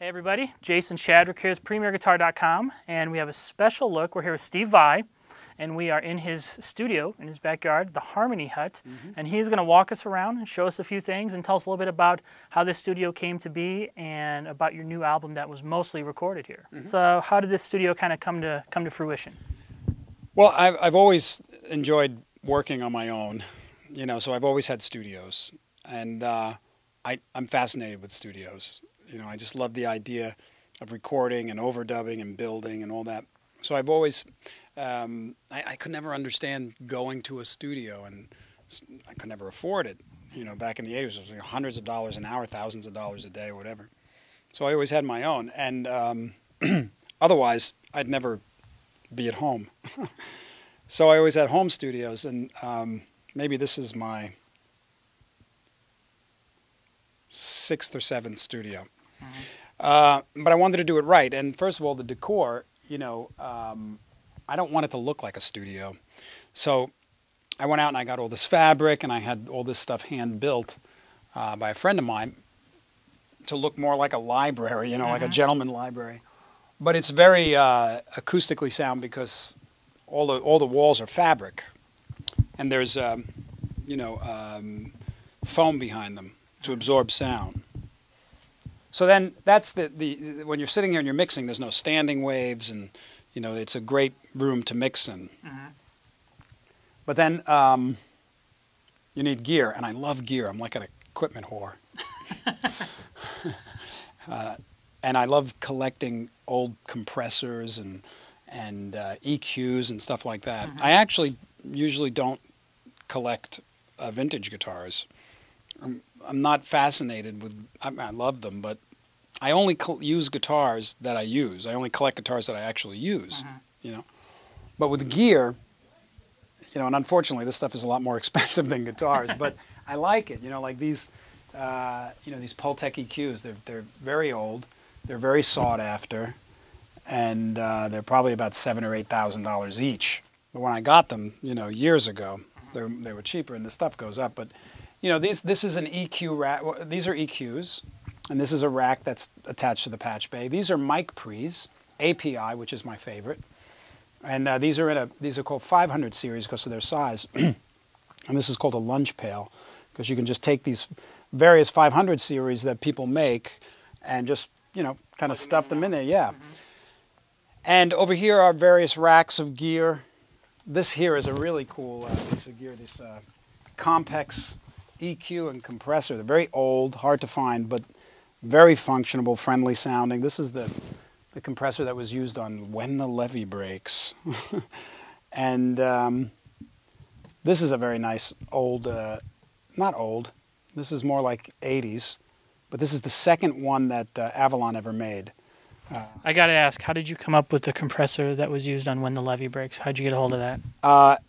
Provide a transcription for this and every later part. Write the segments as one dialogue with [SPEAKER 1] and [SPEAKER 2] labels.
[SPEAKER 1] Hey everybody, Jason Shadrick here with PremierGuitar.com, and we have a special look. We're here with Steve Vai, and we are in his studio, in his backyard, the Harmony Hut, and he's going to walk us around and show us a few things and tell us a little bit about how this studio came to be and about your new album that was mostly recorded here. So how did this studio kind of come to fruition?
[SPEAKER 2] Well, I've always enjoyed working on my own, so I've always had studios, and I'm fascinated with studios. I just love the idea of recording and overdubbing and building and all that. So I've always, I could never understand going to a studio, and I could never afford it. Back in the 80s, it was like hundreds of dollars an hour, thousands of dollars a day, or whatever. So I always had my own, and otherwise I'd never be at home. So I always had home studios, and maybe this is my 6th or 7th studio. But I wanted to do it right. And first of all, the decor, I don't want it to look like a studio. So I went out and I got all this fabric, and I had all this stuff hand-built by a friend of mine to look more like a library, like a gentleman library. But it's very acoustically sound because all the walls are fabric. And there's, foam behind them to absorb sound. So then that's when you're sitting here and you're mixing, there's no standing waves, and it's a great room to mix in. But then you need gear, and I love gear. I'm like an equipment whore. And I love collecting old compressors and EQs and stuff like that. I actually usually don't collect vintage guitars. I'm not fascinated with, I love them, but I only use guitars that I use. I only collect guitars that I actually use, But with gear, and unfortunately this stuff is a lot more expensive than guitars, but I like it, like these, these Pultec EQs, they're very old, they're very sought after, and they're probably about $7,000 or $8,000 each. But when I got them, years ago, they were cheaper, and the stuff goes up, but this is an EQ rack. These are EQs, and this is a rack that's attached to the patch bay. These are mic pre's, API, which is my favorite, and these are called 500 series because of their size, and this is called a lunch pail because you can just take these various 500 series that people make and just kind of stuff them in there. Yeah. And over here are various racks of gear. This here is a really cool piece of gear. This Compex EQ and compressor. They're very old, hard to find, but very functional, friendly sounding. This is the compressor that was used on When the Levee Breaks. And this is a very nice old, not old, this is more like 80s, but this is the second one that Avalon ever made.
[SPEAKER 1] I got to ask, how did you come up with the compressor that was used on When the Levee Breaks? How'd you get a hold of that?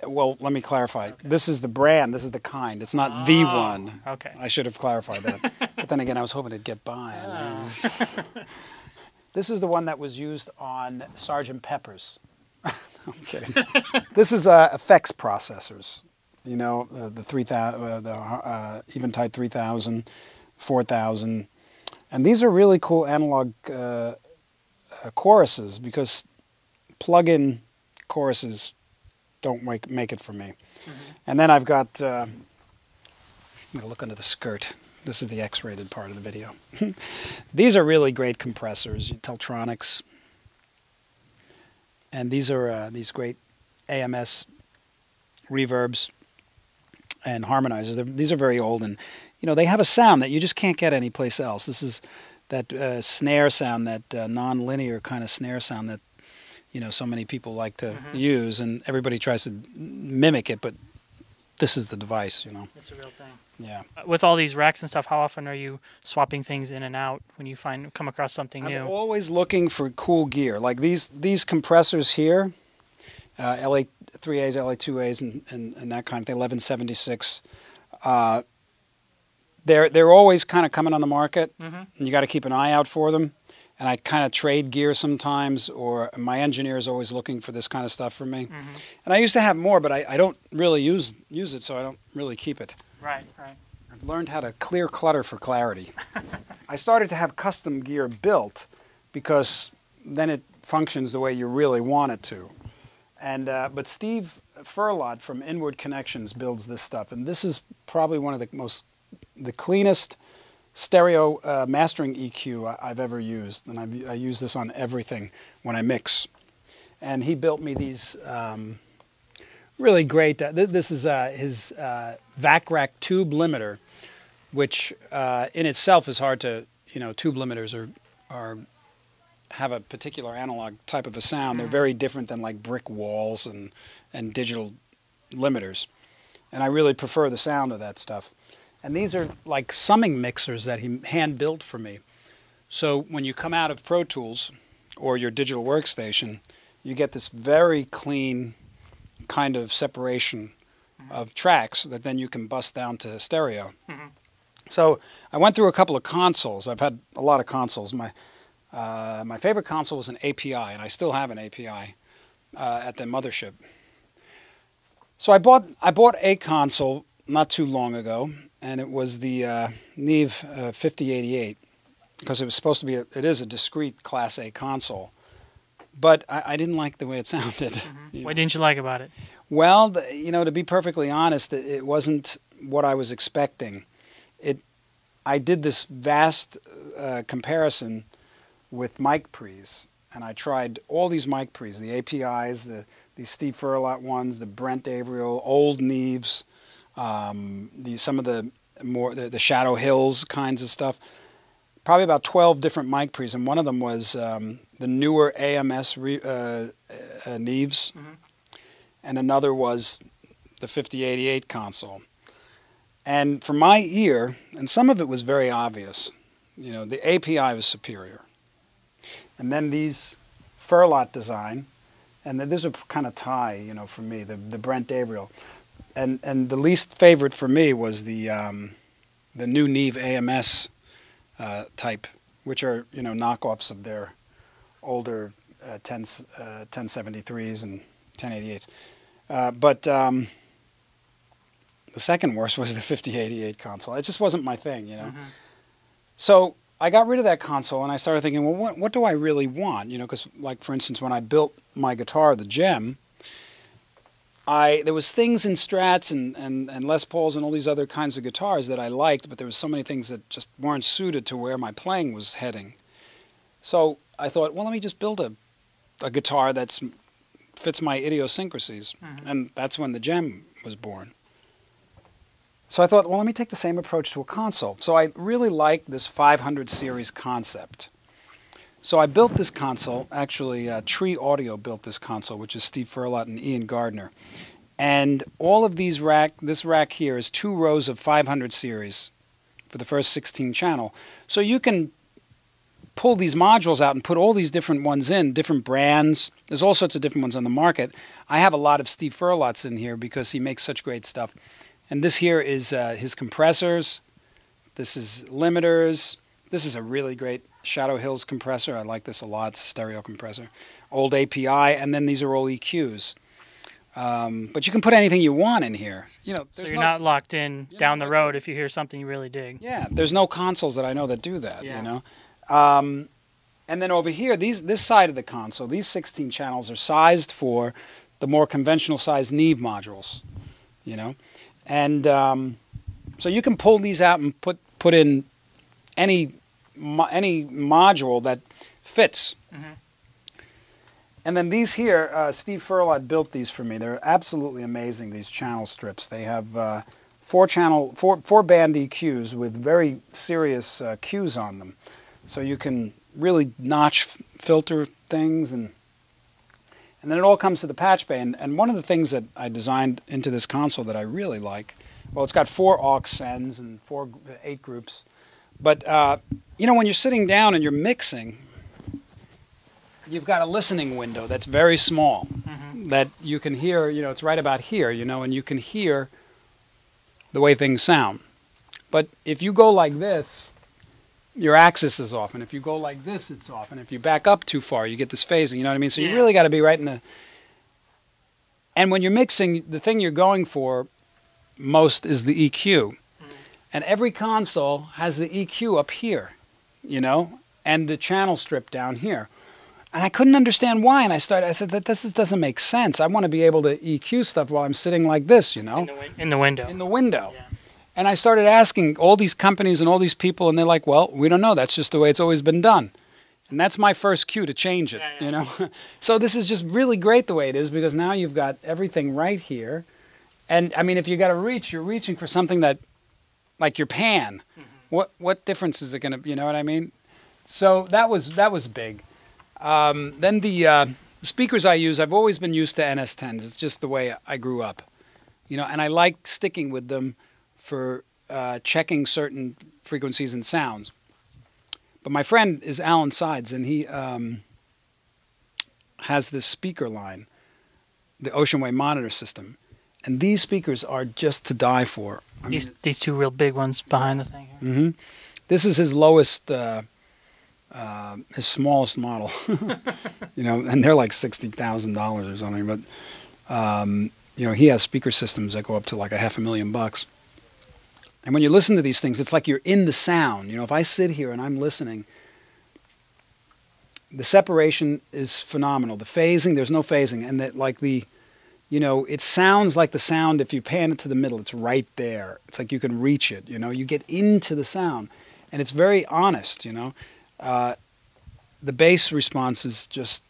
[SPEAKER 2] Well, let me clarify. Okay. This is the brand. This is the kind. It's not the one.
[SPEAKER 1] Okay.
[SPEAKER 2] I should have clarified that. But then again, I was hoping it'd get by. This is the one that was used on Sgt. Pepper's. I'm kidding. This is effects processors. The 3000, the Eventide 3000, 4000. And these are really cool analog choruses because plug-in choruses don't make it for me. And then I've got, I'm going to look under the skirt. This is the X-rated part of the video. These are really great compressors, Teltronics. And these are these great AMS reverbs and harmonizers. These are very old, and they have a sound that you just can't get anyplace else. This is that snare sound, that non-linear kind of snare sound that so many people like to use, and everybody tries to mimic it, but this is the device.
[SPEAKER 1] It's a real thing.
[SPEAKER 2] Yeah.
[SPEAKER 1] With all these racks and stuff, how often are you swapping things in and out when you come across something new?
[SPEAKER 2] I'm always looking for cool gear, like these compressors here, LA3As, LA2As, and that kind of thing, 1176. They're always kind of coming on the market, and you got to keep an eye out for them. And I kind of trade gear sometimes, or my engineer is always looking for this kind of stuff for me. And I used to have more, but I don't really use it, so I don't really keep it.
[SPEAKER 1] Right, right.
[SPEAKER 2] I've learned how to clear clutter for clarity. I started to have custom gear built because then it functions the way you really want it to. And but Steve Furlot from Inward Connections builds this stuff, and this is probably one of the cleanest stereo mastering EQ I've ever used, and I use this on everything when I mix. And he built me these really great. This is his VAC-RAC tube limiter, which in itself is hard to, tube limiters are have a particular analog type of a sound. They're very different than like brick walls and digital limiters. And I really prefer the sound of that stuff. And these are like summing mixers that he hand built for me. So when you come out of Pro Tools or your digital workstation, you get this very clean kind of separation of tracks that then you can bust down to stereo. So I went through a couple of consoles. I've had a lot of consoles. My favorite console was an API, and I still have an API at the mothership. So I bought a console not too long ago, and it was the Neve 5088, because it was supposed to be it is a discrete Class A console. But I didn't like the way it sounded.
[SPEAKER 1] What didn't you like about it?
[SPEAKER 2] Well, to be perfectly honest, it wasn't what I was expecting. I did this vast comparison with mic pre's, and I tried all these mic pre's, the APIs, these Steve Furlot ones, the Brent Averill, old Neves, some of the Shadow Hills kinds of stuff. Probably about 12 different mic pre's, and one of them was the newer AMS Neves, and another was the 5088 console. And for my ear, and some of it was very obvious, the API was superior. And then these Furlot design, and then there's a kind of tie, for me, the Brent Averill. And the least favorite for me was the new Neve AMS type, which are, knockoffs of their older 1073s and 1088s. But the second worst was the 5088 console. It just wasn't my thing, So I got rid of that console, and I started thinking, well, what do I really want? Because, like, for instance, when I built my guitar, the Gem, there was things in Strats and Les Pauls and all these other kinds of guitars that I liked, but there was so many things that just weren't suited to where my playing was heading. So I thought, well, let me just build a guitar that fits my idiosyncrasies, and that's when the Gem was born. So I thought, well, let me take the same approach to a console. So I really like this 500 series concept. So I built this console. Actually, Tree Audio built this console, which is Steve Furlot and Ian Gardner. And all of these this rack here is 2 rows of 500 series for the first 16 channel. So you can pull these modules out and put all these different ones in, different brands. There's all sorts of different ones on the market. I have a lot of Steve Furlots in here because he makes such great stuff. And this here is his compressors. This is limiters. This is a really great Shadow Hills compressor. I like this a lot. It's a stereo compressor. Old API, and then these are all EQs. But you can put anything you want in here.
[SPEAKER 1] So you're not locked in down the road if you hear something you really dig.
[SPEAKER 2] Yeah, there's no consoles that I know that do that, And then over here, this side of the console, these 16 channels are sized for the more conventional sized Neve modules, And so you can pull these out and put in any module that fits. And then these here, Steve Furlot built these for me. They're absolutely amazing, these channel strips. They have 4-band EQs with very serious cues on them. So you can really notch filter things, and then it all comes to the patch bay. And one of the things that I designed into this console that I really like, well, it's got 4 aux sends and 8 groups. But, when you're sitting down and you're mixing, you've got a listening window that's very small that you can hear, it's right about here, and you can hear the way things sound. But if you go like this, your axis is off, and if you go like this, it's off, and if you back up too far, you get this phasing, you know what I mean? So you really got to be right in the... And when you're mixing, the thing you're going for most is the EQ. And every console has the EQ up here. you know, and the channel strip down here. And I couldn't understand why. And I said, this doesn't make sense. I want to be able to EQ stuff while I'm sitting like this, you know.
[SPEAKER 1] In the window.
[SPEAKER 2] In the window.
[SPEAKER 1] Yeah.
[SPEAKER 2] And I started asking all these companies and all these people, and they're like, well, we don't know. That's just the way it's always been done. And that's my first cue to change it, you know. So this is just really great the way it is, because now you've got everything right here. And, I mean, if you got to reach, you're reaching for something that, like your pan. What difference is it going to, you know what I mean? So that was big. Then the speakers I use, I've always been used to NS10s. It's just the way I grew up, you know, and I like sticking with them for checking certain frequencies and sounds. But my friend is Alan Sides, and he has this speaker line, the Oceanway monitor system, and these speakers are just to die for. I mean,
[SPEAKER 1] these two real big ones behind the thing here.
[SPEAKER 2] This is his lowest, his smallest model, you know, and they're like $60,000 or something. But you know, he has speaker systems that go up to like $500,000. And when you listen to these things, it's like you're in the sound. You know, if I sit here and I'm listening, the separation is phenomenal. The phasing, there's no phasing, and that like the, you know, it sounds like the sound if you pan it to the middle. It's right there. It's like you can reach it. You know, you get into the sound, and it's very honest. You know, the bass response is just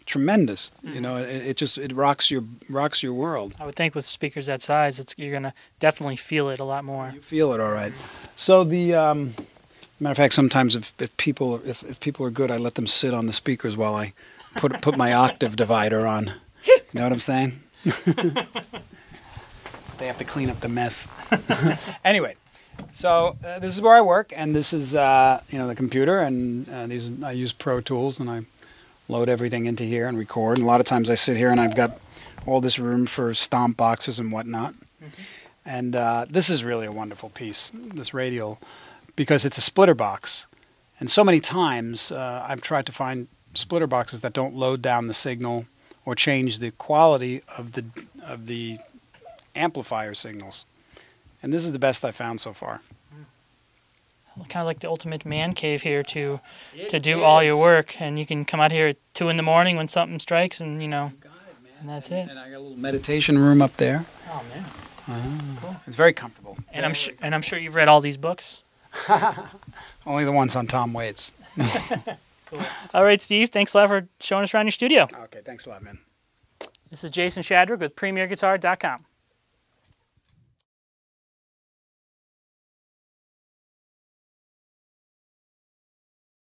[SPEAKER 2] tremendous. You know, it rocks your world.
[SPEAKER 1] I would think with speakers that size, you're gonna definitely feel it a lot more.
[SPEAKER 2] You feel it all right. So the matter of fact, sometimes if people are good, I let them sit on the speakers while I put my octave divider on. You know what I'm saying? They have to clean up the mess. Anyway, so this is where I work, and this is you know, the computer, and I use Pro Tools, and I load everything into here and record. And a lot of times I sit here and I've got all this room for stomp boxes and whatnot. And this is really a wonderful piece, this radial, because it's a splitter box. And so many times I've tried to find splitter boxes that don't load down the signal or change the quality of the amplifier signals. And this is the best I've found so far.
[SPEAKER 1] Kind of like the ultimate man cave here to do all your work, and you can come out here at 2 in the morning when something strikes, and you know, and that's it.
[SPEAKER 2] And I got a little meditation room up there.
[SPEAKER 1] Oh man, cool.
[SPEAKER 2] It's very comfortable.
[SPEAKER 1] And I'm sure you've read all these books.
[SPEAKER 2] Only the ones on Tom Waits.
[SPEAKER 1] Cool. All right, Steve. Thanks a lot for showing us around your studio.
[SPEAKER 2] Okay, thanks a lot, man.
[SPEAKER 1] This is Jason Shadrick with PremierGuitar.com.